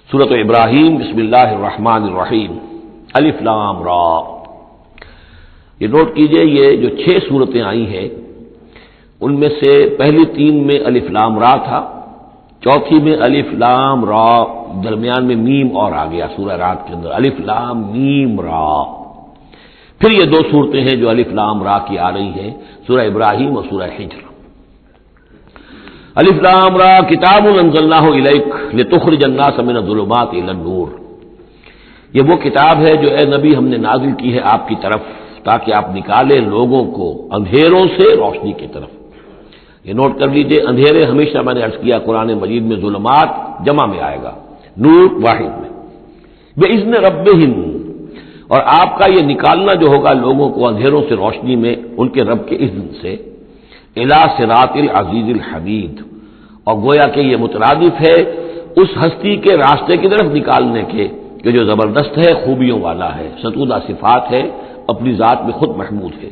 سورۃ ابراہیم بسم اللہ الرحمن الرحیم الف لام را۔ یہ نوٹ کیجئے، یہ جو 6 سورتیں آئی ہیں ان میں سے پہلی 3 میں الف لام را تھا، چوتھی میں الف لام را، درمیان میں میم اور آ گیا سورہ رات کے اندر الف لام میم را۔ پھر یہ 2 سورتیں ہیں جو الف لام را کی آ رہی ہیں، سورہ ابراہیم اور سورہ ہجر۔ الف لام را کتاب انزلناہ الیک لتخرج الناس من الظلمات الی النور۔ یہ وہ کتاب ہے جو اے نبی ہم نے نازل کی ہے آپ کی طرف تاکہ آپ نکالیں لوگوں کو اندھیروں سے روشنی کی طرف۔ یہ نوٹ کر لیجئے، اندھیرے ہمیشہ میں نے عرض کیا قرآن مجید میں ظلمات جمع میں آئے گا، نور واحد میں۔ بِإِذْنِ رَبِّهِمْ، اور آپ کا یہ نکالنا جو ہوگا لوگوں کو اندھیروں سے روشنی میں ان کے رب کے اذن سے، الی صراط العزیز الحمید، اور گویا کہ یہ مترادف ہے اس ہستی کے راستے کی طرف نکالنے کے کہ جو زبردست ہے، خوبیوں والا ہے، ستودہ صفات ہے، اپنی ذات میں خود محمود ہے۔